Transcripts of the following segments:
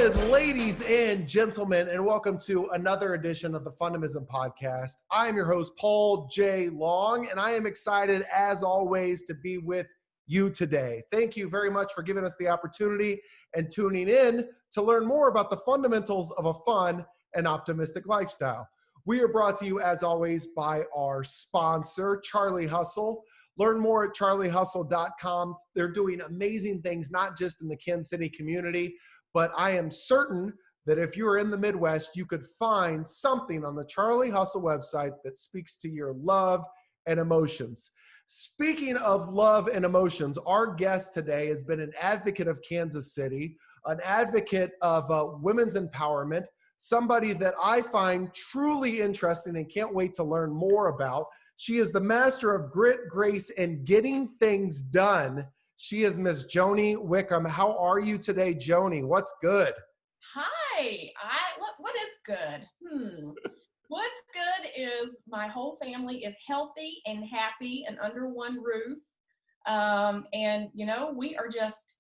good, ladies and gentlemen, and welcome to another edition of the Fundamism podcast. I am your host, Paul J. Long, and I am excited, as always, to be with you today. Thank you very much for giving us the opportunity and tuning in to learn more about the fundamentals of a fun and optimistic lifestyle. We are brought to you, as always, by our sponsor, Charlie Hustle. Learn more at charliehustle.com. They're doing amazing things, not just in the Kansas City community, but I am certain that if you're in the Midwest, you could find something on the Charlie Hustle website that speaks to your love and emotions. Speaking of love and emotions, our guest today has been an advocate of Kansas City, an advocate of women's empowerment, somebody that I find truly interesting and can't wait to learn more about. She is the master of grit, grace, and getting things done. She is Miss Joni Wickham. How are you today, Joni? What's good? Hi. What is good? What's good is my whole family is healthy and happy and under one roof. And we are just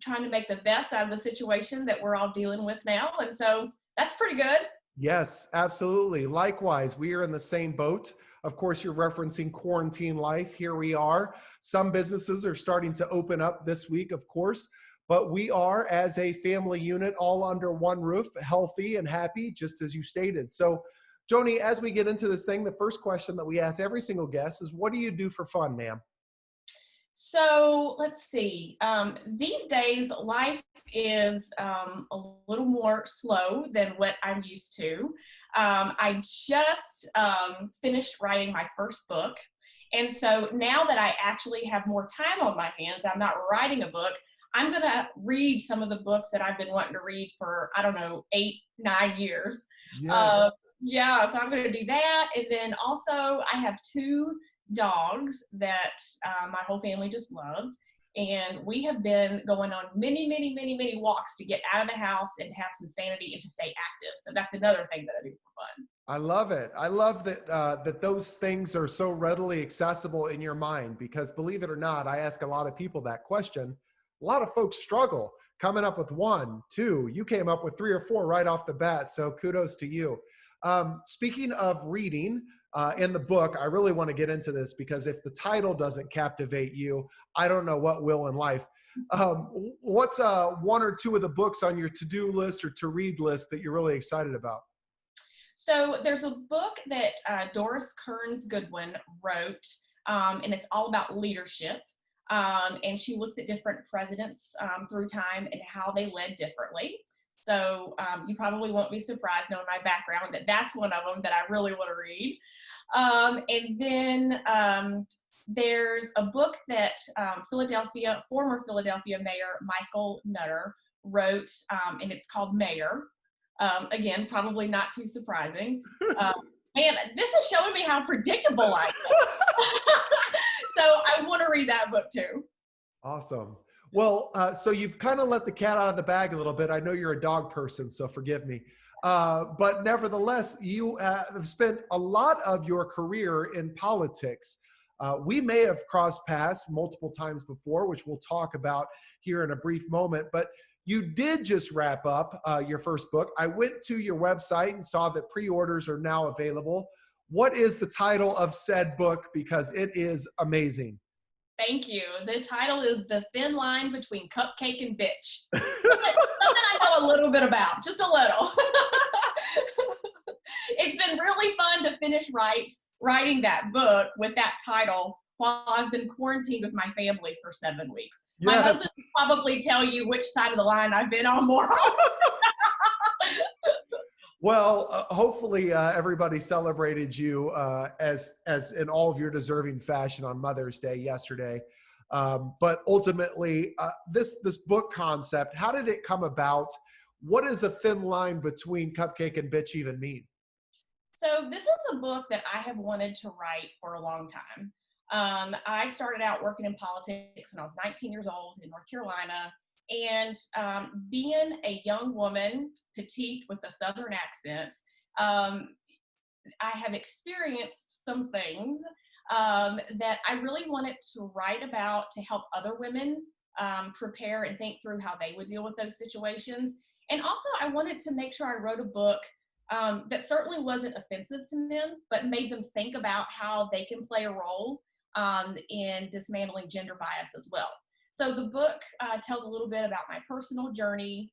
trying to make the best out of the situation that we're all dealing with now. And so that's pretty good. Yes, absolutely. Likewise, we are in the same boat. Of course, you're referencing quarantine life. Here we are. Some businesses are starting to open up this week, of course, but we are, as a family unit, all under one roof, healthy and happy, just as you stated. So, Joni, as we get into this thing, the first question that we ask every single guest is, what do you do for fun, ma'am? So let's see. These days, life is a little more slow than what I'm used to. I just finished writing my first book. And so now that I actually have more time on my hands, I'm not writing a book, I'm going to read some of the books that I've been wanting to read for, 8-9 years. Yes. So I'm going to do that. And then also I have 2 dogs that my whole family just loves. And we have been going on many walks to get out of the house and to have some sanity and to stay active. So that's another thing that I do for fun. I love it. I love that that those things are so readily accessible in your mind, because believe it or not, I ask a lot of people that question. A lot of folks struggle coming up with 1, 2. You came up with 3 or 4 right off the bat. So kudos to you. Speaking of reading, in the book, I really want to get into this, because if the title doesn't captivate you, I don't know what will in life. What's 1 or 2 of the books on your to-do list or to-read list that you're really excited about? So there's a book that Doris Kearns Goodwin wrote, and it's all about leadership. And she looks at different presidents through time and how they led differently. So you probably won't be surprised knowing my background that that's one of them that I really want to read. And then there's a book that former Philadelphia Mayor Michael Nutter wrote, and it's called Mayor. Again, probably not too surprising. Man, this is showing me how predictable I am. So I want to read that book too. Awesome. Well, so you've kind of let the cat out of the bag a little bit. I know you're a dog person, so forgive me. But nevertheless, you have spent a lot of your career in politics. We may have crossed paths multiple times before, which we'll talk about here in a brief moment. But you did just wrap up your first book. I went to your website and saw that pre-orders are now available. What is the title of said book? Because it is amazing. Thank you. The title is The Thin Line Between Cupcake and Bitch. Something I know a little bit about, just a little. It's been really fun to finish writing that book with that title while I've been quarantined with my family for 7 weeks. Yes. My husband will probably tell you which side of the line I've been on more often. Well, hopefully everybody celebrated you as in all of your deserving fashion on Mother's Day yesterday. But ultimately, this book concept, how did it come about? What does a thin line between cupcake and bitch even mean? So this is a book that I have wanted to write for a long time. I started out working in politics when I was 19 years old in North Carolina. And being a young woman, petite with a Southern accent, I have experienced some things that I really wanted to write about to help other women prepare and think through how they would deal with those situations. And also, I wanted to make sure I wrote a book that certainly wasn't offensive to men, but made them think about how they can play a role in dismantling gender bias as well. So the book tells a little bit about my personal journey,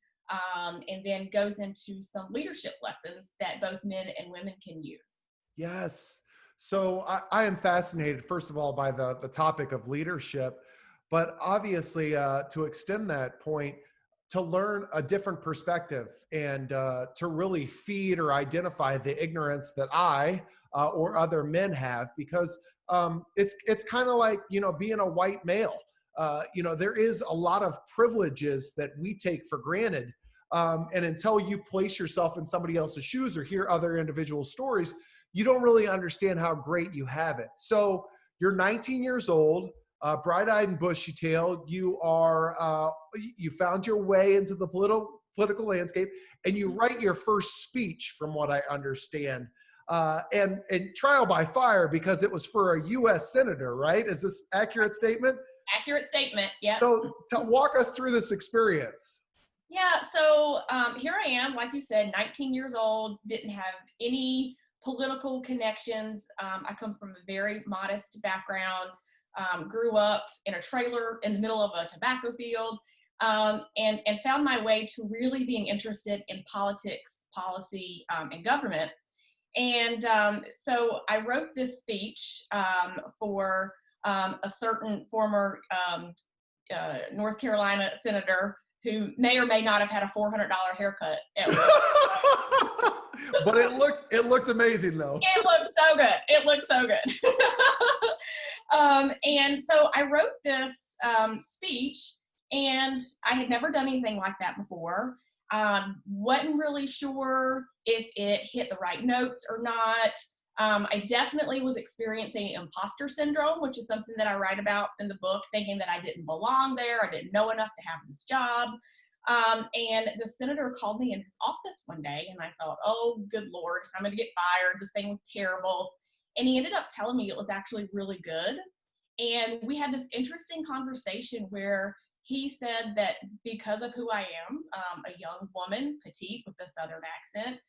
and then goes into some leadership lessons that both men and women can use. Yes. So I am fascinated, first of all, by the topic of leadership, but obviously to extend that point, to learn a different perspective and to really feed or identify the ignorance that I or other men have, because it's kind of like, you know, being a white male. You know, there is a lot of privileges that we take for granted. And until you place yourself in somebody else's shoes or hear other individual stories, you don't really understand how great you have it. So you're 19 years old, bright-eyed and bushy-tailed. You are you found your way into the political landscape, and you write your first speech, from what I understand, and trial by fire, because it was for a U.S. senator, right? Is this accurate statement? Accurate statement. Yeah. So walk us through this experience. Yeah. So here I am, like you said, 19 years old, didn't have any political connections. I come from a very modest background, grew up in a trailer in the middle of a tobacco field, and found my way to really being interested in politics, policy, and government. And so I wrote this speech for a certain former North Carolina senator who may or may not have had a $400 haircut at But it looked amazing though. It looked so good. It looked so good. And so I wrote this speech, and I had never done anything like that before. Wasn't really sure if it hit the right notes or not. I definitely was experiencing impostor syndrome, which is something that I write about in the book, thinking that I didn't belong there. I didn't know enough to have this job. And the senator called me in his office one day, and I thought, oh, good Lord, I'm going to get fired. This thing was terrible. And he ended up telling me it was actually really good. And we had this interesting conversation where he said that because of who I am, a young woman, petite with a Southern accent,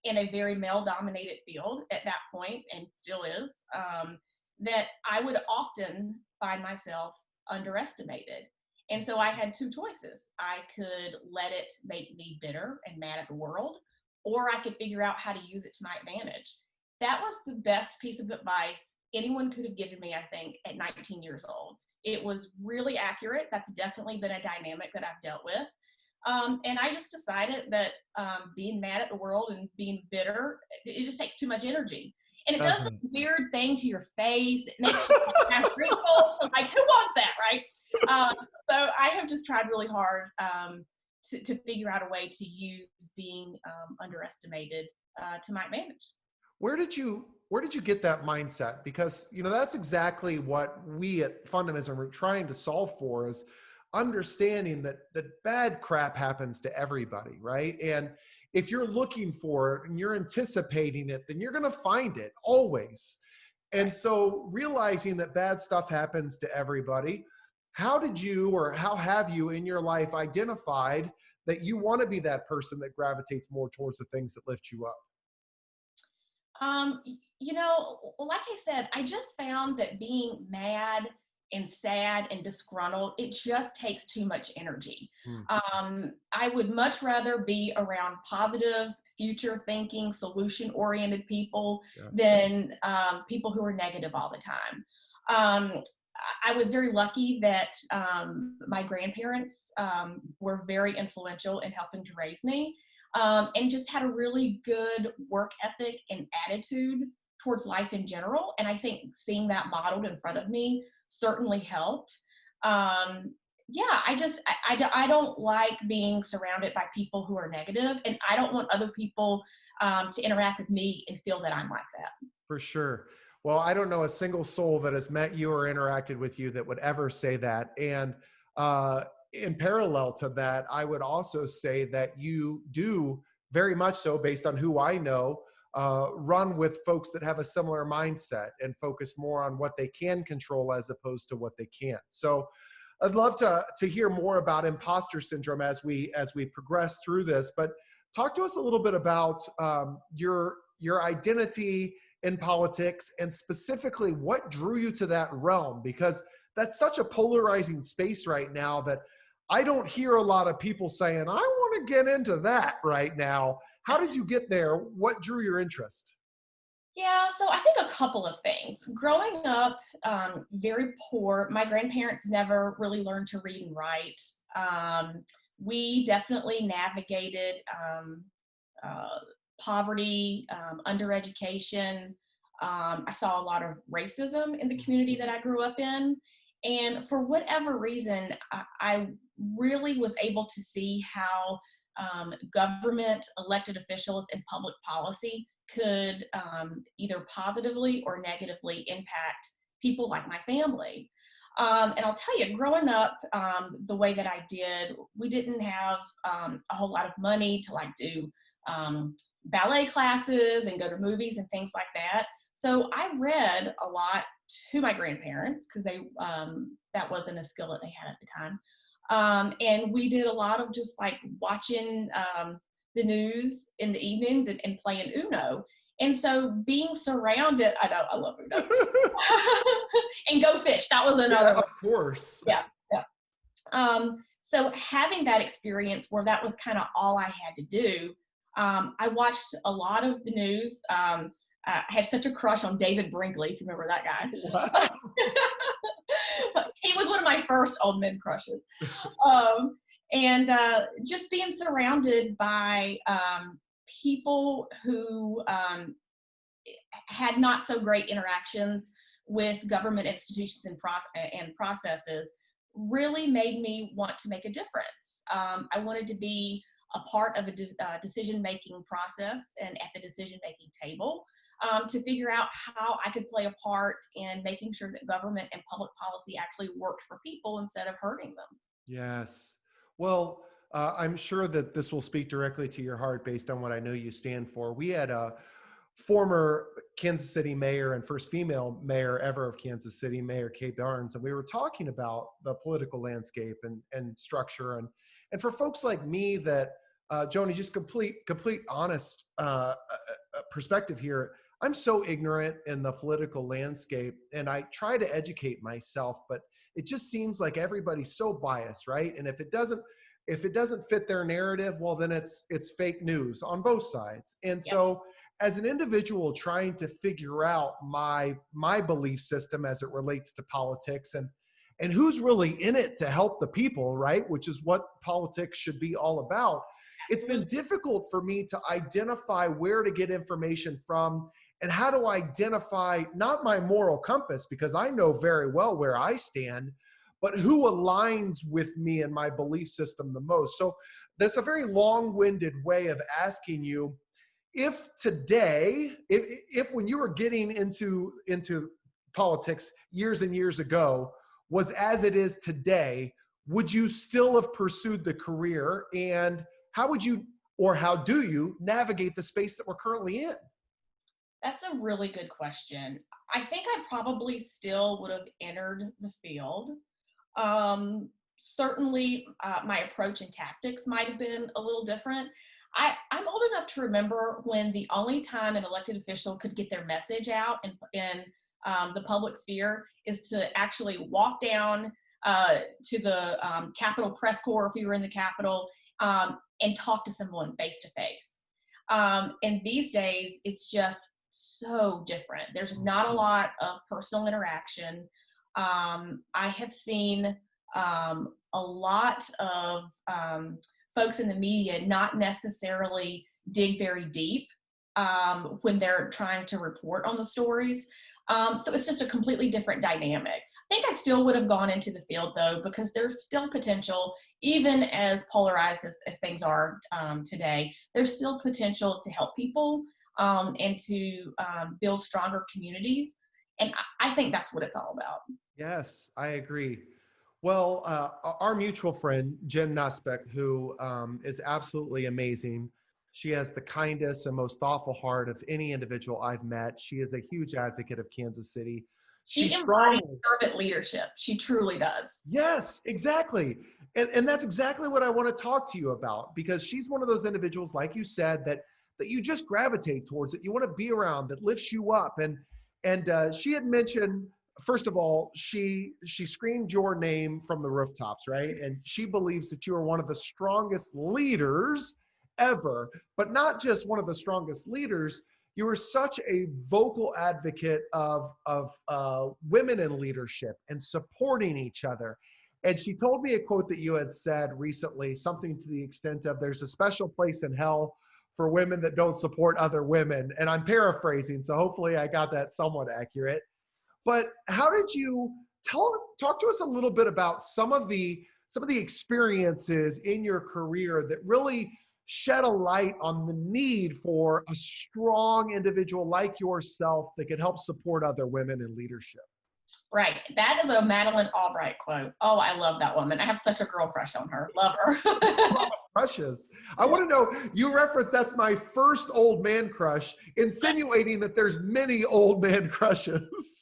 in a very male-dominated field at that point, and still is, that I would often find myself underestimated. And so I had two choices. I could let it make me bitter and mad at the world, or I could figure out how to use it to my advantage. That was the best piece of advice anyone could have given me, I think, at 19 years old. It was really accurate. That's definitely been a dynamic that I've dealt with. And I just decided that being mad at the world and being bitter, it just takes too much energy. And it does this weird thing to your face. It makes you have wrinkles. Like, who wants that, right? So I have just tried really hard to figure out a way to use being underestimated to my advantage. Where did you get that mindset? Because, you know, that's exactly what we at Fundamism are trying to solve for, is understanding that bad crap happens to everybody, right? And if you're looking for it and you're anticipating it, then you're going to find it always. And so realizing that bad stuff happens to everybody, how did you, or how have you in your life identified that you want to be that person that gravitates more towards the things that lift you up? You know, like I said, I just found that being mad and sad and disgruntled, it just takes too much energy. I would much rather be around positive, future thinking, solution oriented people than people who are negative all the time. I was very lucky that my grandparents were very influential in helping to raise me, and just had a really good work ethic and attitude towards life in general. And I think seeing that modeled in front of me certainly helped. Yeah, I don't like being surrounded by people who are negative, and I don't want other people to interact with me and feel that I'm like that. For sure. Well, I don't know a single soul that has met you or interacted with you that would ever say that. And in parallel to that, I would also say that you do very much so, based on who I know, run with folks that have a similar mindset and focus more on what they can control as opposed to what they can't. So I'd love to hear more about imposter syndrome as we progress through this. But talk to us a little bit about your identity in politics, and specifically what drew you to that realm, because that's such a polarizing space right now that I don't hear a lot of people saying, I want to get into that right now. How did you get there? What drew your interest? Yeah, so I think a couple of things. Growing up very poor, my grandparents never really learned to read and write. We definitely navigated uh, poverty, undereducation. I saw a lot of racism in the community that I grew up in. And for whatever reason, I really was able to see how government, elected officials, and public policy could either positively or negatively impact people like my family. And I'll tell you, growing up the way that I did, we didn't have a whole lot of money to like do ballet classes and go to movies and things like that. So I read a lot to my grandparents because they that wasn't a skill that they had at the time. And we did a lot of just like watching the news in the evenings and playing Uno. And so being surrounded, I know, I love Uno. And Go Fish, that was another Yeah, one. of course. Yeah, yeah. So having that experience where that was kind of all I had to do, I watched a lot of the news. I had such a crush on David Brinkley, if you remember that guy. Wow. He was one of my first old men crushes. And just being surrounded by people who had not so great interactions with government institutions and processes really made me want to make a difference. I wanted to be a part of a decision-making process and at the decision-making table to figure out how I could play a part in making sure that government and public policy actually worked for people instead of hurting them. Yes. Well, I'm sure that this will speak directly to your heart based on what I know you stand for. We had a former Kansas City mayor and first female mayor ever of Kansas City, Mayor Kay Barnes, and we were talking about the political landscape and structure. And for folks like me that, Joni, just complete honest perspective here. I'm so ignorant in the political landscape, and I try to educate myself, but it just seems like everybody's so biased, right? And if it doesn't fit their narrative, well, then it's fake news on both sides. And Yep. so as an individual trying to figure out my belief system as it relates to politics and who's really in it to help the people, right? Which is what politics should be all about. It's been difficult for me to identify where to get information from and how to identify not my moral compass, because I know very well where I stand, but who aligns with me and my belief system the most. So that's a very long-winded way of asking you, if today, if when you were getting into politics years and years ago was as it is today, would you still have pursued the career? And how would you, or how do you navigate the space that we're currently in? That's a really good question. I think I probably still would have entered the field. Certainly, my approach and tactics might have been a little different. I'm old enough to remember when the only time an elected official could get their message out in the public sphere is to actually walk down to the Capitol press corps, if you were in the Capitol, and talk to someone face to face. And these days, it's just so different. There's not a lot of personal interaction. I have seen a lot of folks in the media not necessarily dig very deep when they're trying to report on the stories. So it's just a completely different dynamic. I think I still would have gone into the field though, because there's still potential, even as polarized as things are today, there's still potential to help people and to build stronger communities. And I think that's what it's all about. Yes, I agree. Well, our mutual friend, Jen Nussbeck, who is absolutely amazing. She has the kindest and most thoughtful heart of any individual I've met. She is a huge advocate of Kansas City. She She embodies strongly. servant leadership. She truly does. Yes, exactly. And that's exactly what I want to talk to you about, because she's one of those individuals, like you said, that you just gravitate towards, that you want to be around, that lifts you up. And she had mentioned, first of all, she screamed your name from the rooftops, right? And she believes that you are one of the strongest leaders ever, but not just one of the strongest leaders. You were such a vocal advocate of women in leadership and supporting each other. And she told me a quote that you had said recently, something to the extent of, there's a special place in hell for women that don't support other women. And I'm paraphrasing, so hopefully I got that somewhat accurate. But how did you talk to us a little bit about some of the experiences in your career that really shed a light on the need for a strong individual like yourself that could help support other women in leadership? Right. That is a Madeleine Albright quote. Oh, I love that woman. I have such a girl crush on her. Love her. Crushes. I want to know, you referenced that's my first old man crush, insinuating that there's many old man crushes.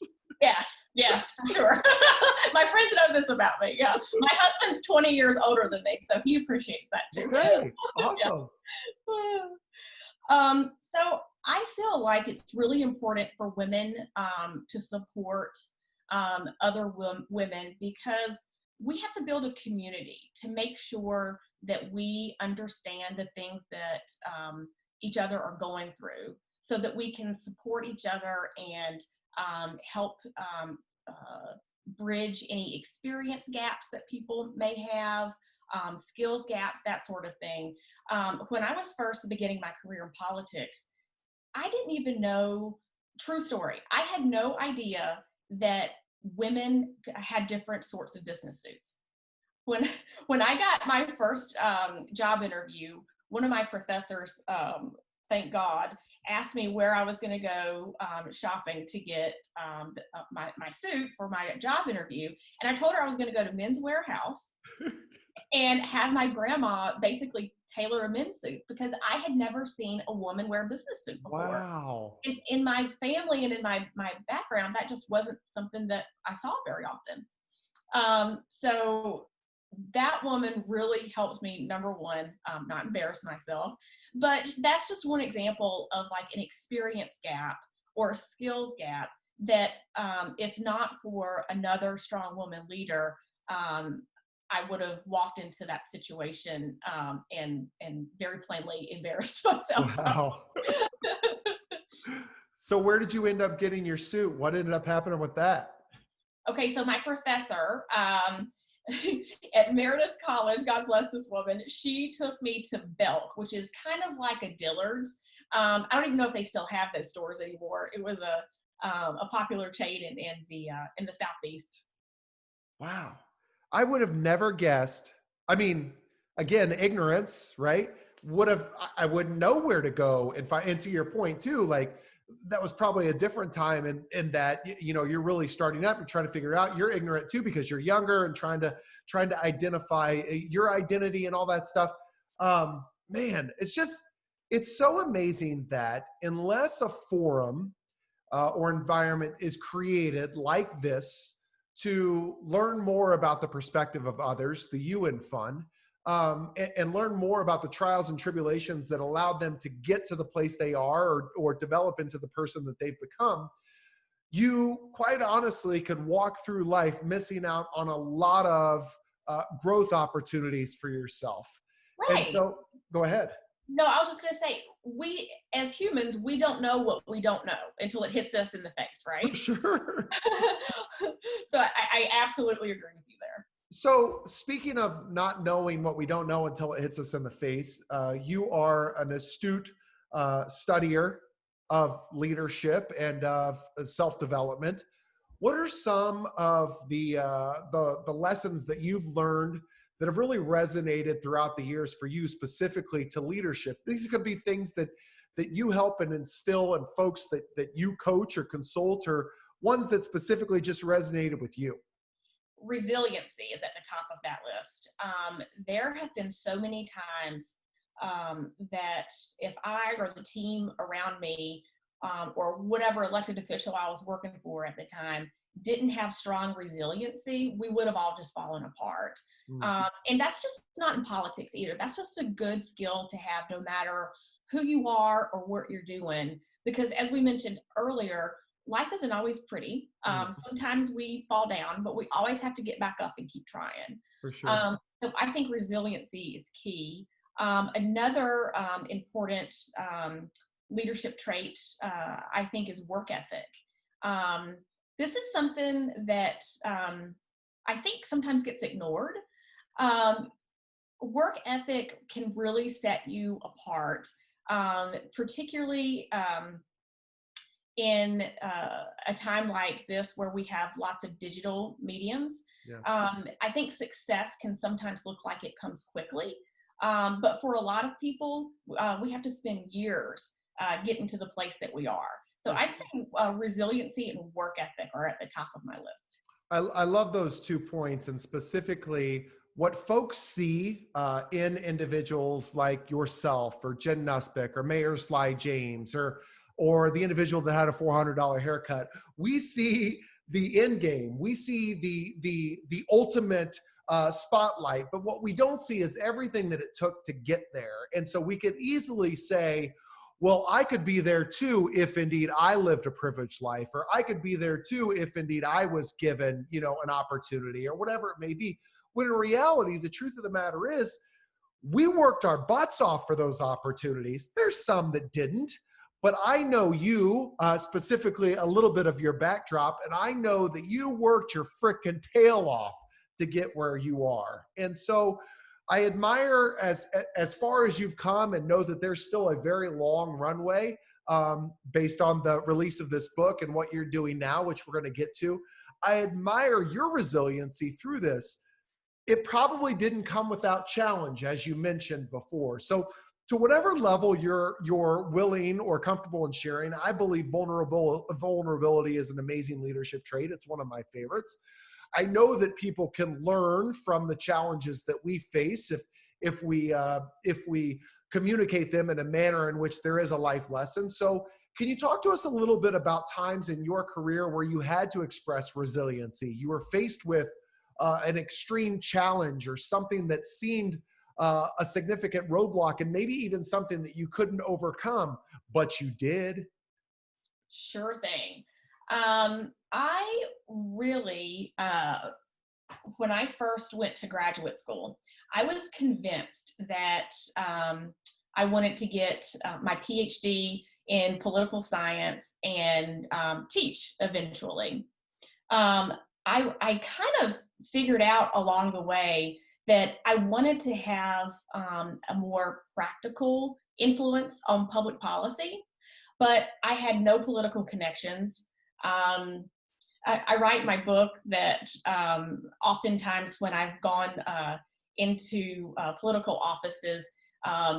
Yes, for sure. My friends know this about me. Yeah. My husband's 20 years older than me, so he appreciates that too. Okay, awesome. So I feel like it's really important for women to support other women, because we have to build a community to make sure that we understand the things that each other are going through, so that we can support each other and help bridge any experience gaps that people may have, skills gaps, that sort of thing. When I was first beginning my career in politics, I didn't even know, true story, I had no idea that women had different sorts of business suits. When I got my first job interview, one of my professors, thank God, asked me where I was going to go shopping to get my suit for my job interview. And I told her I was going to go to Men's Warehouse and have my grandma basically tailor a men's suit, because I had never seen a woman wear a business suit before. Wow. In my family and in my background, that just wasn't something that I saw very often. So that woman really helped me, number one, not embarrass myself. But that's just one example of like an experience gap or a skills gap that if not for another strong woman leader, I would have walked into that situation and very plainly embarrassed myself. Wow. So where did you end up getting your suit? What ended up happening with that? Okay, so my professor at Meredith College, God bless this woman, she took me to Belk, which is kind of like a Dillard's. I don't even know if they still have those stores anymore. It was a popular chain in the Southeast. Wow. I would have never guessed. I mean, again, ignorance, right? I wouldn't know where to go and find, and to your point too, like that was probably a different time in that, you know, you're really starting up, you're trying to figure it out. You're ignorant too, because you're younger and trying to identify your identity and all that stuff. Man, it's so amazing that unless a forum or environment is created like this to learn more about the perspective of others, the f.u.n, and learn more about the trials and tribulations that allowed them to get to the place they are, or develop into the person that they've become, you quite honestly could walk through life missing out on a lot of growth opportunities for yourself. And Right. so, go ahead. No, I was just going to say, we as humans, we don't know what we don't know until it hits us in the face, For right? sure. So I absolutely agree with you there. So speaking of not knowing what we don't know until it hits us in the face, you are an astute studier of leadership and of self-development. What are some of the lessons that you've learned that have really resonated throughout the years for you, specifically to leadership? These could be things that you help and instill in folks that you coach or consult, or ones that specifically just resonated with you. Resiliency is at the top of that list. There have been so many times that if I or the team around me or whatever elected official I was working for at the time didn't have strong resiliency, we would have all just fallen apart. And that's just not in politics either. That's just a good skill to have no matter who you are or what you're doing. Because as we mentioned earlier, life isn't always pretty. Sometimes we fall down, but we always have to get back up and keep trying. For sure. So I think resiliency is key. Another important leadership trait, I think, is work ethic. This is something that I think sometimes gets ignored. Work ethic can really set you apart, particularly in a time like this where we have lots of digital mediums. I think success can sometimes look like it comes quickly, but for a lot of people, we have to spend years getting to the place that we are. So I'd say resiliency and work ethic are at the top of my list. I love those 2 points, and specifically what folks see in individuals like yourself or Jen Nussback or Mayor Sly James or the individual that had a $400 haircut. We see the end game. We see the ultimate spotlight, but what we don't see is everything that it took to get there. And so we could easily say, well, I could be there too if indeed I lived a privileged life, or I could be there too if indeed I was given, an opportunity or whatever it may be. When in reality, the truth of the matter is, we worked our butts off for those opportunities. There's some that didn't, but I know you, specifically a little bit of your backdrop, and I know that you worked your frickin' tail off to get where you are. And so I admire as far as you've come, and know that there's still a very long runway based on the release of this book and what you're doing now, which we're going to get to. I admire your resiliency through this. It probably didn't come without challenge, as you mentioned before. So to whatever level you're willing or comfortable in sharing, I believe vulnerability is an amazing leadership trait. It's one of my favorites. I know that people can learn from the challenges that we face if we communicate them in a manner in which there is a life lesson. So can you talk to us a little bit about times in your career where you had to express resiliency? You were faced with an extreme challenge or something that seemed a significant roadblock, and maybe even something that you couldn't overcome, but you did. Sure thing. I really, when I first went to graduate school, I was convinced that I wanted to get my PhD in political science and teach eventually. I kind of figured out along the way that I wanted to have a more practical influence on public policy, but I had no political connections. I write in my book that oftentimes when I've gone into political offices,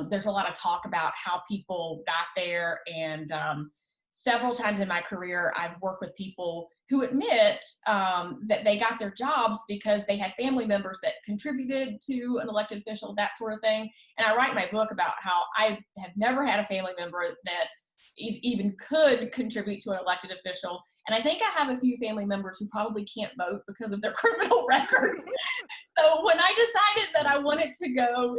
there's a lot of talk about how people got there, and several times in my career, I've worked with people who admit that they got their jobs because they had family members that contributed to an elected official, that sort of thing. And I write in my book about how I have never had a family member that even could contribute to an elected official. And I think I have a few family members who probably can't vote because of their criminal records. So when I decided that I wanted to go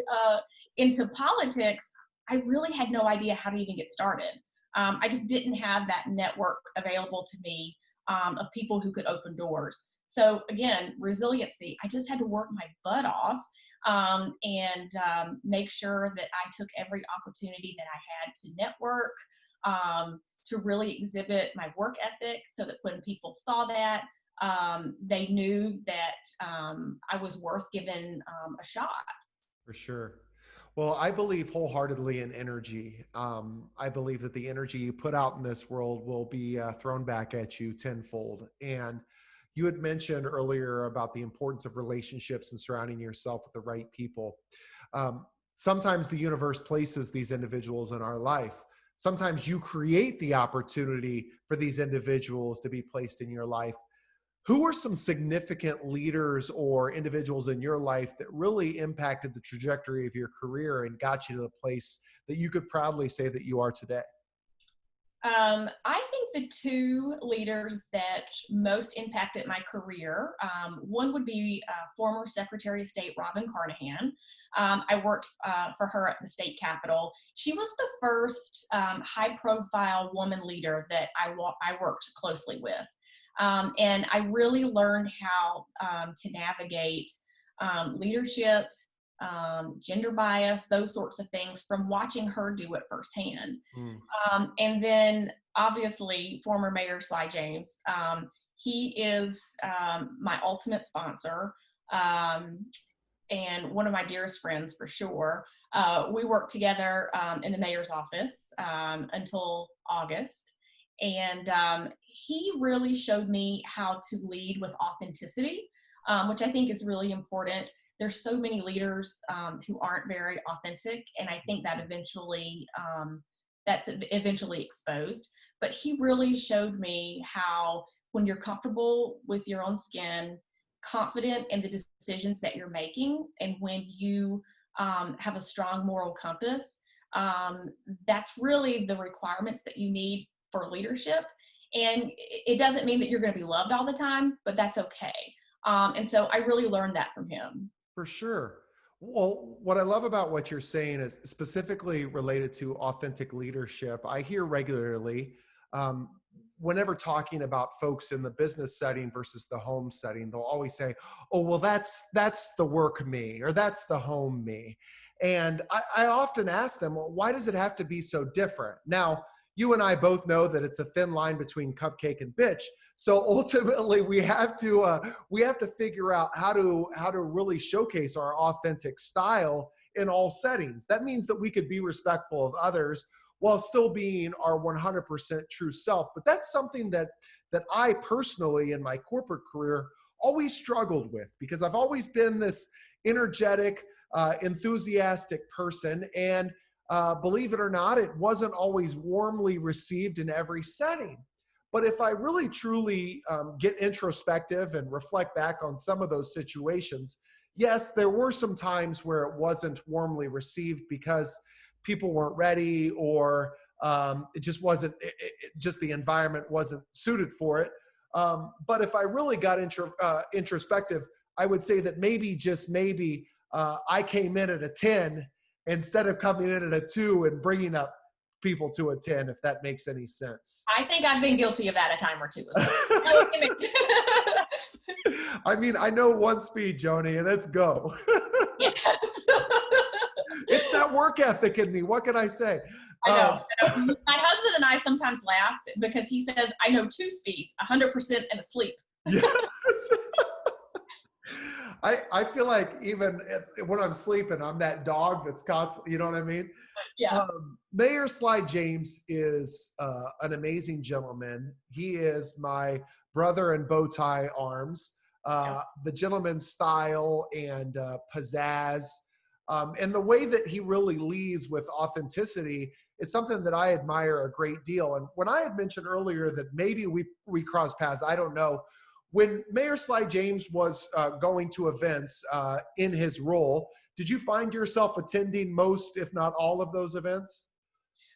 into politics, I really had no idea how to even get started. I just didn't have that network available to me of people who could open doors. So again, resiliency, I just had to work my butt off and make sure that I took every opportunity that I had to network, to really exhibit my work ethic, so that when people saw that, they knew that I was worth giving a shot. For sure. Well, I believe wholeheartedly in energy. I believe that the energy you put out in this world will be thrown back at you tenfold. And you had mentioned earlier about the importance of relationships and surrounding yourself with the right people. Sometimes the universe places these individuals in our life. Sometimes you create the opportunity for these individuals to be placed in your life. Who are some significant leaders or individuals in your life that really impacted the trajectory of your career and got you to the place that you could proudly say that you are today? I think the two leaders that most impacted my career, one would be former Secretary of State Robin Carnahan. I worked for her at the state capitol. She was the first high-profile woman leader that I worked closely with. And I really learned how to navigate leadership, gender bias, those sorts of things from watching her do it firsthand. Mm. And then obviously former Mayor Sly James. He is my ultimate sponsor and one of my dearest friends for sure. We worked together in the mayor's office until August. And he really showed me how to lead with authenticity, which I think is really important. There's so many leaders who aren't very authentic, and I think that that's eventually exposed. But he really showed me how when you're comfortable with your own skin, confident in the decisions that you're making, and when you have a strong moral compass, that's really the requirements that you need for leadership. And it doesn't mean that you're going to be loved all the time, but that's okay. And so I really learned that from him. For sure. Well, what I love about what you're saying is specifically related to authentic leadership. I hear regularly, whenever talking about folks in the business setting versus the home setting, they'll always say, "Oh, well, that's the work me," or "That's the home me." And I often ask them, "Well, why does it have to be so different?" Now, you and I both know that it's a thin line between cupcake and bitch. So ultimately, we have to figure out how to really showcase our authentic style in all settings. That means that we could be respectful of others while still being our 100% true self. But that's something that I personally in my corporate career always struggled with, because I've always been this energetic, enthusiastic person, and believe it or not, it wasn't always warmly received in every setting. But if I really truly get introspective and reflect back on some of those situations, yes, there were some times where it wasn't warmly received because people weren't ready, or it just wasn't, just the environment wasn't suited for it. But if I really got introspective, I would say that maybe, just maybe, I came in at a 10 instead of coming in at a 2 and bringing up people to a 10, if that makes any sense. I think I've been guilty of that a time or two as well. I mean, I know one speed, Joni, and it's go. Yes. It's that work ethic in me. What can I say? I know. My husband and I sometimes laugh because he says, I know 2 speeds, 100% and asleep. Yes. I feel like even when I'm sleeping, I'm that dog that's constantly, you know what I mean? Yeah. Mayor Sly James is an amazing gentleman. He is my brother in bow tie arms. The gentleman's style and pizzazz, and the way that he really leads with authenticity is something that I admire a great deal. And when I had mentioned earlier that maybe we cross paths, I don't know. When Mayor Sly James was going to events in his role, did you find yourself attending most, if not all, of those events?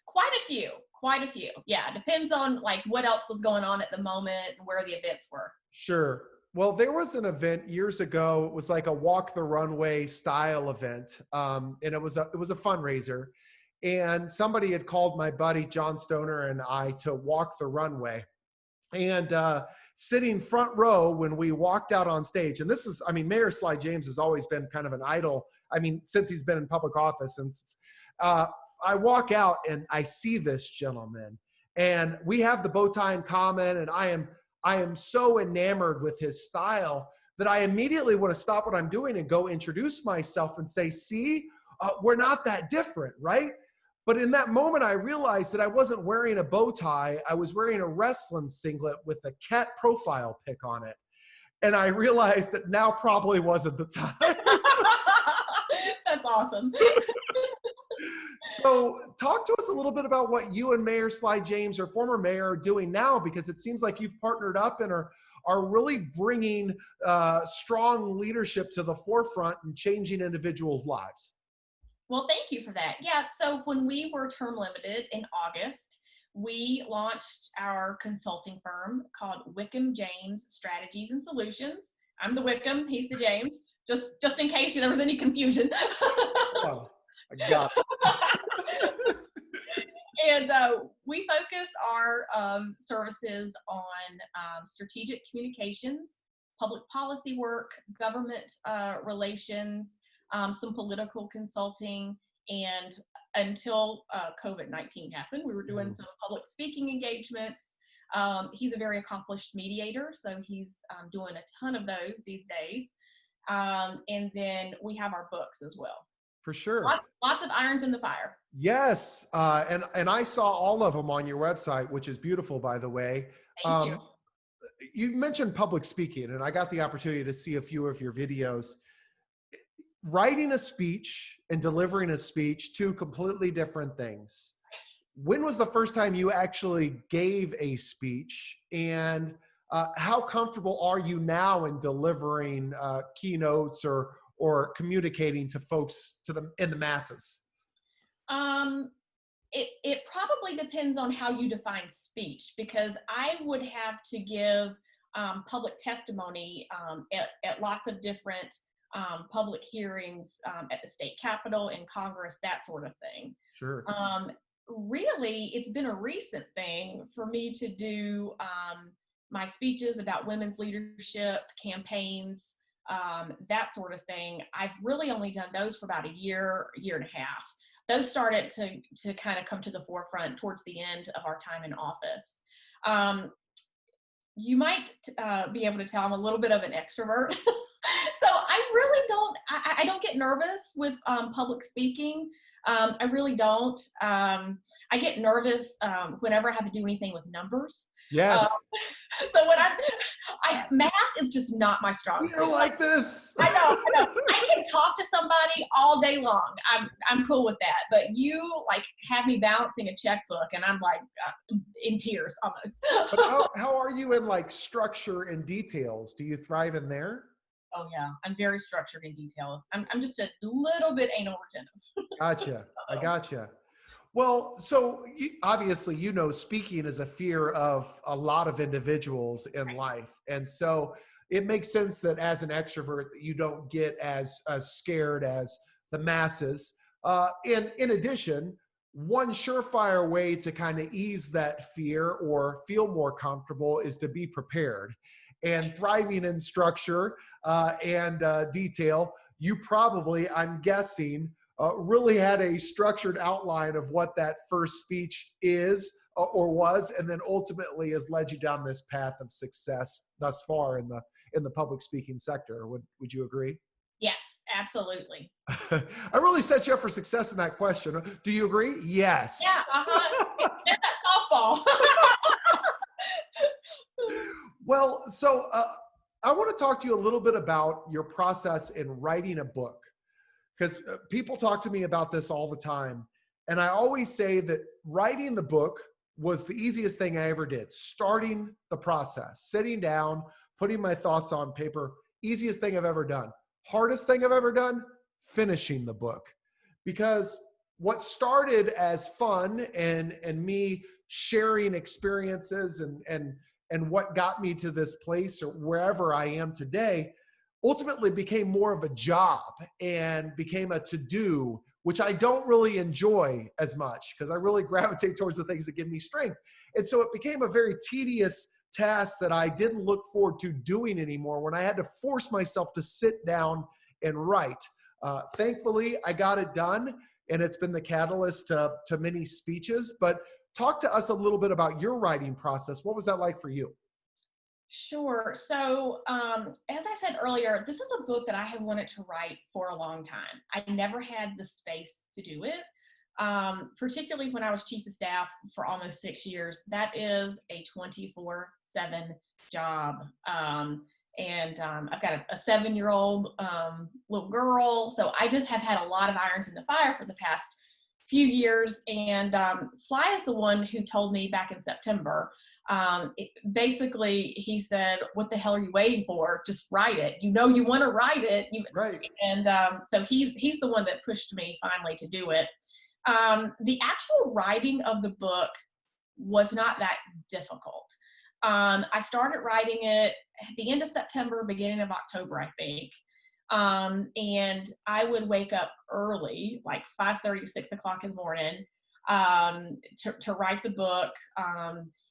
Quite a few. Yeah, depends on like what else was going on at the moment and where the events were. Sure. Well, there was an event years ago. It was like a walk the runway style event, and it was a fundraiser. And somebody had called my buddy John Stoner and I to walk the runway. And sitting front row when we walked out on stage, and this is, I mean, Mayor Sly James has always been kind of an idol. I mean, since he's been in public office, and I walk out and I see this gentleman, and we have the bow tie in common, and I am so enamored with his style that I immediately want to stop what I'm doing and go introduce myself and say, see, we're not that different, right? But in that moment, I realized that I wasn't wearing a bow tie. I was wearing a wrestling singlet with a cat profile pic on it. And I realized that now probably wasn't the time. That's awesome. So talk to us a little bit about what you and Mayor Sly James, or former mayor, are doing now, because it seems like you've partnered up and are really bringing strong leadership to the forefront and changing individuals' lives. Well, thank you for that. Yeah, so when we were term limited in August, we launched our consulting firm called Wickham James Strategies and Solutions. I'm the Wickham, he's the James, just in case there was any confusion. Oh, I got it. And we focus our services on strategic communications, public policy work, government relations, some political consulting, and until COVID-19 happened, we were doing some public speaking engagements. He's a very accomplished mediator, so he's doing a ton of those these days. And then we have our books as well. For sure. Lots of irons in the fire. Yes. And I saw all of them on your website, which is beautiful, by the way. Thank you. You mentioned public speaking, and I got the opportunity to see a few of your videos. Writing a speech and delivering a speech, two completely different things. When was the first time you actually gave a speech, and how comfortable are you now in delivering keynotes or communicating to folks in the masses? It probably depends on how you define speech, because I would have to give public testimony at lots of different public hearings at the state capitol, in Congress, that sort of thing. Sure. Really, it's been a recent thing for me to do my speeches about women's leadership, campaigns, that sort of thing. I've really only done those for about a year and a half. Those started to kind of come to the forefront towards the end of our time in office. You might be able to tell I'm a little bit of an extrovert. So I really I don't get nervous with public speaking. I really don't. I get nervous whenever I have to do anything with numbers. Yes. So when math is just not my strong suit. You're like this. I know. I can talk to somebody all day long. I'm cool with that. But you like have me balancing a checkbook, and I'm like in tears almost. But how are you in like structure and details? Do you thrive in there? Oh yeah, I'm very structured in detail. I'm just a little bit anal retentive. Gotcha. I gotcha. Well, so obviously, speaking is a fear of a lot of individuals in life. And so it makes sense that as an extrovert, you don't get as scared as the masses. In addition, one surefire way to kind of ease that fear or feel more comfortable is to be prepared. And thriving in structure and detail, you probably, I'm guessing, really had a structured outline of what that first speech is or was, and then ultimately has led you down this path of success thus far in the public speaking sector. Would you agree? Yes, absolutely. I really set you up for success in that question. Do you agree? Yes. Yeah, There's that softball. Well, so I want to talk to you a little bit about your process in writing a book, because people talk to me about this all the time. And I always say that writing the book was the easiest thing I ever did. Starting the process, sitting down, putting my thoughts on paper, easiest thing I've ever done. Hardest thing I've ever done, finishing the book. Because what started as fun and me sharing experiences and what got me to this place or wherever I am today, ultimately became more of a job and became a to-do, which I don't really enjoy as much because I really gravitate towards the things that give me strength. And so it became a very tedious task that I didn't look forward to doing anymore when I had to force myself to sit down and write. Thankfully, I got it done, and it's been the catalyst to many speeches. But talk to us a little bit about your writing process. What was that like for you? Sure. So as I said earlier, this is a book that I have wanted to write for a long time. I never had the space to do it, particularly when I was chief of staff for almost 6 years. That is a 24/7 job. And I've got a 7-year-old little girl. So I just have had a lot of irons in the fire for the past few years. And Sly is the one who told me back in September, basically he said, what the hell are you waiting for? Just write it. You want to write it. Right. And so he's the one that pushed me finally to do it. The actual writing of the book was not that difficult. I started writing it at the end of September, beginning of October, I think. And I would wake up early, like 5:30 or 6 o'clock in the morning, to write the book.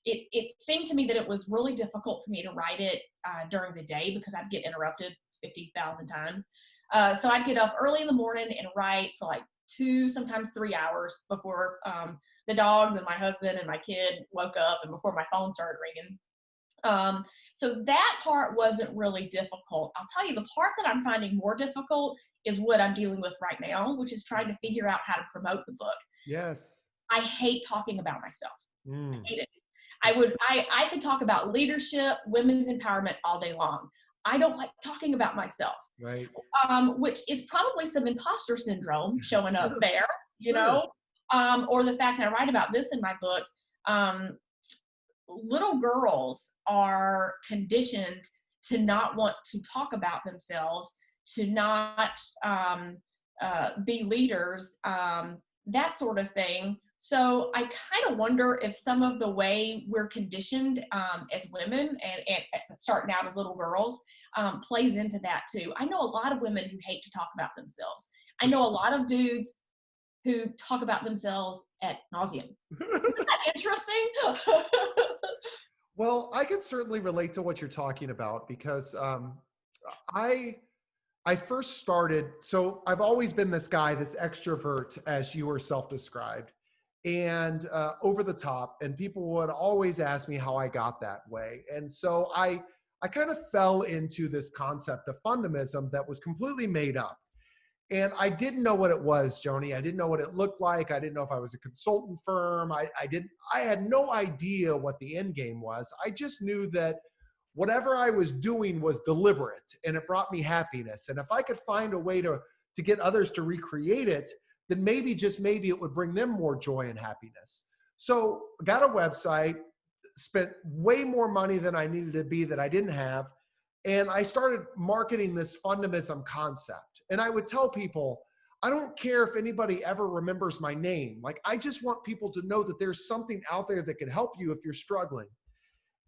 It seemed to me that it was really difficult for me to write it during the day because I'd get interrupted 50,000 times. So I'd get up early in the morning and write for like 2, sometimes 3 hours before the dogs and my husband and my kid woke up and before my phone started ringing. So that part wasn't really difficult. I'll tell you, the part that I'm finding more difficult is what I'm dealing with right now, which is trying to figure out how to promote the book. Yes. I hate talking about myself. Mm. I hate it. I could talk about leadership, women's empowerment all day long. I don't like talking about myself. Right. Which is probably some imposter syndrome showing up there, you Sure. know, or the fact, and I write about this in my book, little girls are conditioned to not want to talk about themselves, to not be leaders, that sort of thing. So I kind of wonder if some of the way we're conditioned as women and starting out as little girls plays into that too. I know a lot of women who hate to talk about themselves. I know a lot of dudes who talk about themselves ad nauseum. Isn't that interesting? Well, I can certainly relate to what you're talking about because I first started, so I've always been this guy, this extrovert, as you were self-described, and over the top, and people would always ask me how I got that way. And so I kind of fell into this concept of fundamism that was completely made up. And I didn't know what it was, Joni. I didn't know what it looked like. I didn't know if I was a consultant firm. I had no idea what the end game was. I just knew that whatever I was doing was deliberate and it brought me happiness. And if I could find a way to get others to recreate it, then maybe, just maybe, it would bring them more joy and happiness. So I got a website, spent way more money than I needed to be that I didn't have. And I started marketing this fundamism concept. And I would tell people, I don't care if anybody ever remembers my name. Like, I just want people to know that there's something out there that can help you if you're struggling.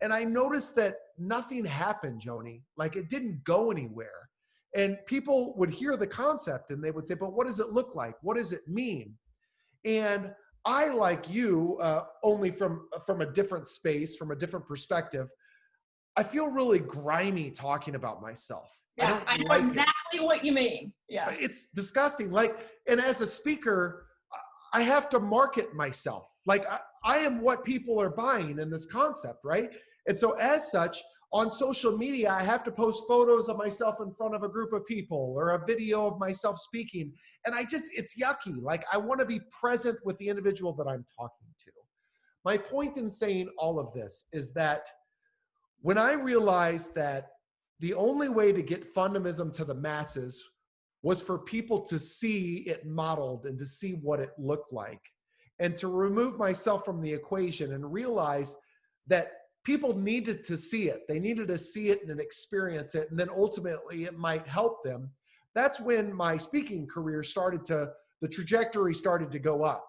And I noticed that nothing happened, Joni. Like, it didn't go anywhere. And people would hear the concept and they would say, but what does it look like? What does it mean? And I, like you, only from a different space, from a different perspective, I feel really grimy talking about myself. Yeah, I know exactly what you mean. Yeah. It's disgusting. Like, and as a speaker, I have to market myself. Like, I am what people are buying in this concept, right? And so as such, on social media, I have to post photos of myself in front of a group of people or a video of myself speaking. And it's yucky. Like, I want to be present with the individual that I'm talking to. My point in saying all of this is that when I realized that the only way to get fundamism to the masses was for people to see it modeled and to see what it looked like, and to remove myself from the equation and realize that people needed to see it. They needed to see it and experience it, and then ultimately it might help them. That's when my speaking career the trajectory started to go up.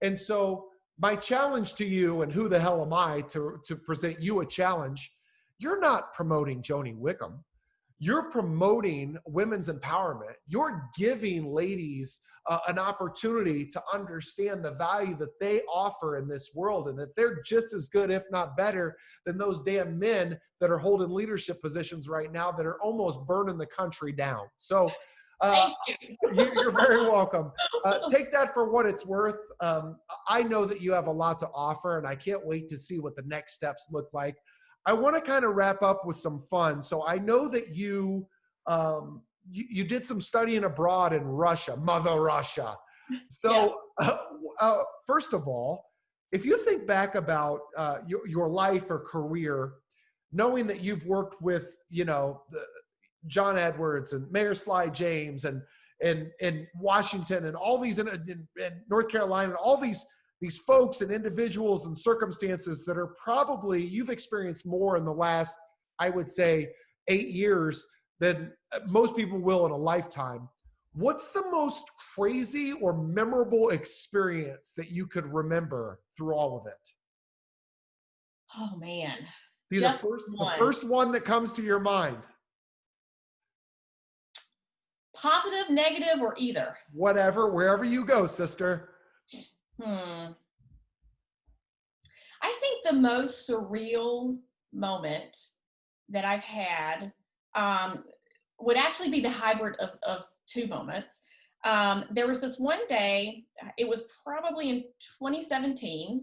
And so my challenge to you, and who the hell am I to present you a challenge? You're not promoting Joni Wickham. You're promoting women's empowerment. You're giving ladies an opportunity to understand the value that they offer in this world, and that they're just as good, if not better, than those damn men that are holding leadership positions right now that are almost burning the country down. So you're very welcome. Take that for what it's worth. I know that you have a lot to offer, and I can't wait to see what the next steps look like. I want to kind of wrap up with some fun. So I know that you did some studying abroad in Russia, Mother Russia. So first of all, if you think back about your life or career, knowing that you've worked with, John Edwards and Mayor Sly James and Washington and all these in North Carolina, and all these folks and individuals and circumstances that are probably, you've experienced more in the last, I would say, 8 years than most people will in a lifetime. What's the most crazy or memorable experience that you could remember through all of it? Oh man. See, Just the one. first one that comes to your mind. Positive, negative, or either? Whatever, wherever you go, sister. I think the most surreal moment that I've had would actually be the hybrid of two moments. There was this one day, it was probably in 2017.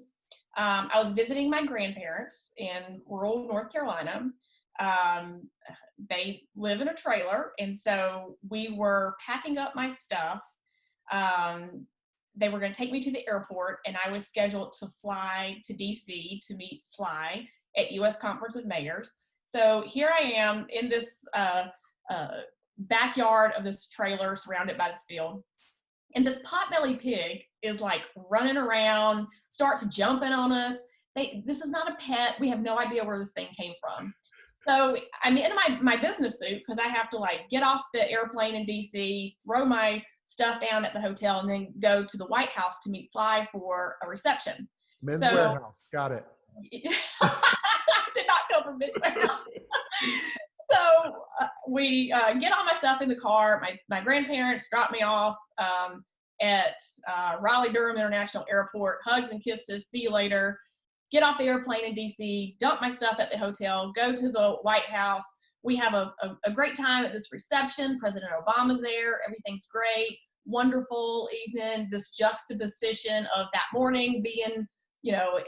I was visiting my grandparents in rural North Carolina. They live in a trailer, and so we were packing up my stuff. They were going to take me to the airport, and I was scheduled to fly to DC to meet Sly at U.S. Conference of Mayors. So here I am in this backyard of this trailer surrounded by this field. And this potbelly pig is like running around, starts jumping on us. This is not a pet. We have no idea where this thing came from. So I'm in my business suit because I have to like get off the airplane in DC, throw my stuff down at the hotel, and then go to the White House to meet Sly for a reception. Men's Warehouse. Got it. I did not go for Men's Warehouse. So we get all my stuff in the car. My grandparents drop me off at Raleigh-Durham International Airport. Hugs and kisses. See you later. Get off the airplane in DC. Dump my stuff at the hotel. Go to the White House. We have a great time at this reception. President Obama's there. Everything's great. Wonderful evening. This juxtaposition of that morning being,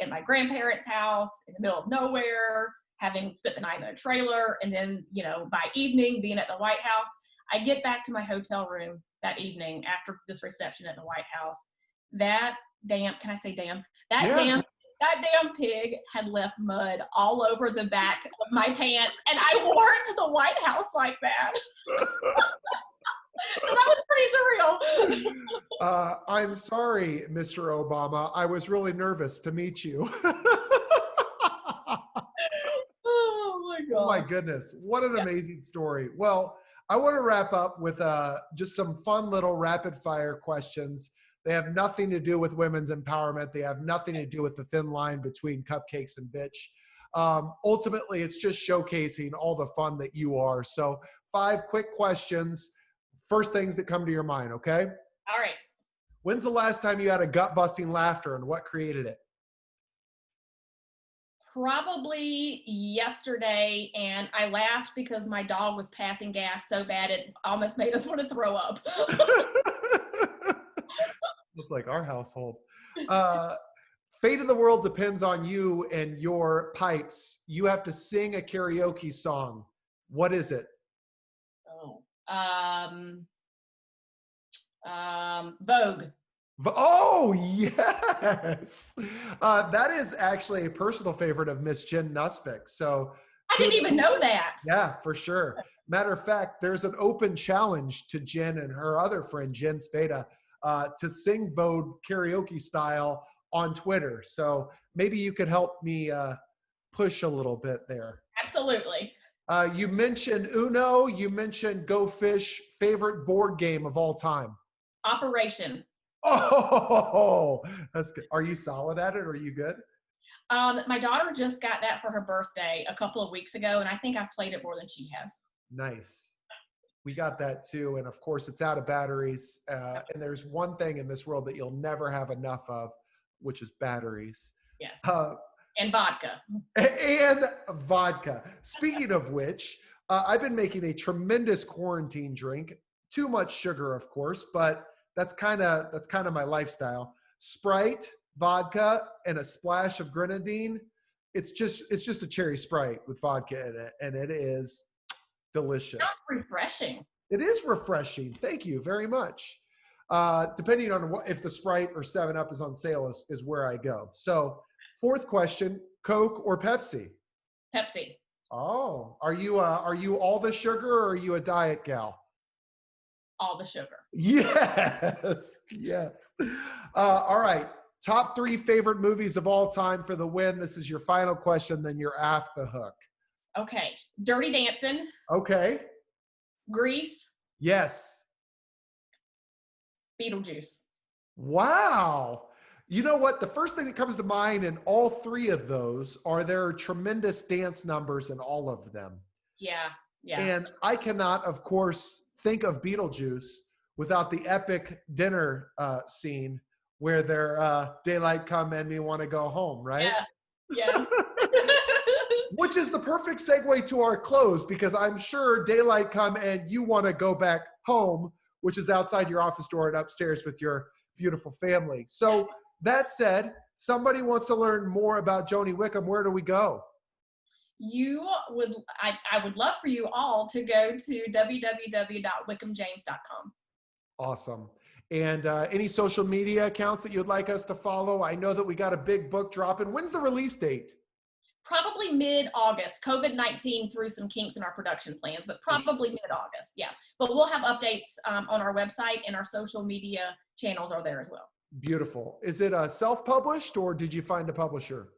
at my grandparents' house in the middle of nowhere, having spent the night in a trailer, and then, by evening being at the White House. I get back to my hotel room that evening after this reception at the White House. That damn pig had left mud all over the back of my pants, and I wore it to the White House like that. So that was pretty surreal. I'm sorry, Mr. Obama. I was really nervous to meet you. Oh my God. Oh my goodness. What an amazing story. Well, I want to wrap up with just some fun little rapid fire questions. They have nothing to do with women's empowerment. They have nothing to do with the thin line between cupcakes and bitch. Ultimately, it's just showcasing all the fun that you are. So 5 quick questions. First things that come to your mind, okay? All right. When's the last time you had a gut-busting laughter, and what created it? Probably yesterday, and I laughed because my dog was passing gas so bad it almost made us want to throw up. Looks like our household. Fate of the world depends on you and your pipes. You have to sing a karaoke song. What is it? Vogue. Oh, yes. That is actually a personal favorite of Miss Jen Nuspick. So I didn't even know that. Yeah, for sure. Matter of fact, there's an open challenge to Jen and her other friend, Jen Spada, to sing Vogue karaoke style on Twitter. So maybe you could help me push a little bit there. Absolutely. You mentioned Uno. You mentioned Go Fish. Favorite board game of all time? Operation. Oh, that's good. Are you solid at it? Or are you good? My daughter just got that for her birthday a couple of weeks ago, and I think I've played it more than she has. Nice. We got that too. And of course, it's out of batteries. And there's one thing in this world that you'll never have enough of, which is batteries. Yes. And vodka. And vodka. Speaking of which, I've been making a tremendous quarantine drink. Too much sugar, of course, but that's kind of my lifestyle. Sprite, vodka, and a splash of grenadine. It's just a cherry Sprite with vodka in it, and it is delicious. Sounds refreshing. It is refreshing. Thank you very much. Depending on if the Sprite or 7-Up is on sale is where I go. So 4th question, Coke or Pepsi? Pepsi. Oh, are you all the sugar, or are you a diet gal? All the sugar. Yes. Yes. All right. Top 3 favorite movies of all time for the win. This is your final question, then you're off the hook. Okay. Dirty Dancing. Okay. Grease. Yes. Beetlejuice. Wow. You know what? The first thing that comes to mind in all three of those are there are tremendous dance numbers in all of them. Yeah, yeah. And I cannot, of course, think of Beetlejuice without the epic dinner scene where their daylight come and me want to go home, right? Yeah, yeah. Which is the perfect segue to our close, because I'm sure daylight come and you want to go back home, which is outside your office door and upstairs with your beautiful family. So that said, somebody wants to learn more about Joanie Wickham. Where do we go? I would love for you all to go to www.wickhamjames.com. Awesome. And any social media accounts that you'd like us to follow? I know that we got a big book dropping. When's the release date? Probably mid-August. COVID-19 threw some kinks in our production plans, but probably mid-August. Yeah. But we'll have updates on our website, and our social media channels are there as well. Beautiful. Is it self-published, or did you find a publisher?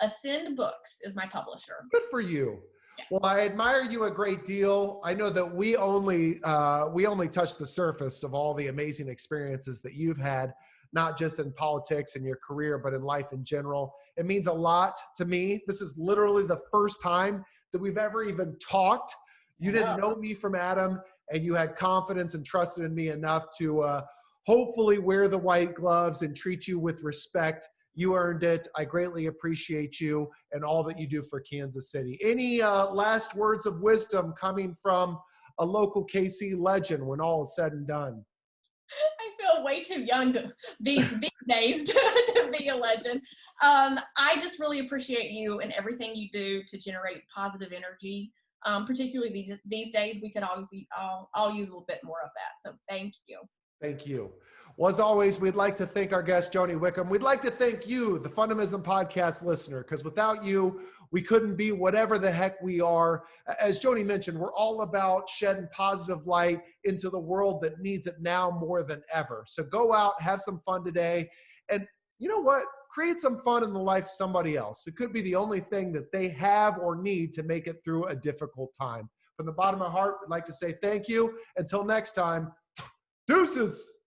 Ascend Books is my publisher. Good for you. Yeah. Well, I admire you a great deal. I know that we only touched the surface of all the amazing experiences that you've had, not just in politics and your career, but in life in general. It means a lot to me. This is literally the first time that we've ever even talked. You didn't know me from Adam, and you had confidence and trusted in me enough to hopefully wear the white gloves and treat you with respect. You earned it. I greatly appreciate you and all that you do for Kansas City. Any last words of wisdom coming from a local KC legend when all is said and done? I feel way too young these days to be a legend. I just really appreciate you and everything you do to generate positive energy. Particularly these days, we could all use a little bit more of that. So thank you. Thank you. Well, as always, we'd like to thank our guest, Joni Wickham. We'd like to thank you, the Fundamism podcast listener, because without you, we couldn't be whatever the heck we are. As Joni mentioned, we're all about shedding positive light into the world that needs it now more than ever. So go out, have some fun today. And you know what? Create some fun in the life of somebody else. It could be the only thing that they have or need to make it through a difficult time. From the bottom of my heart, I'd like to say thank you. Until next time, deuces.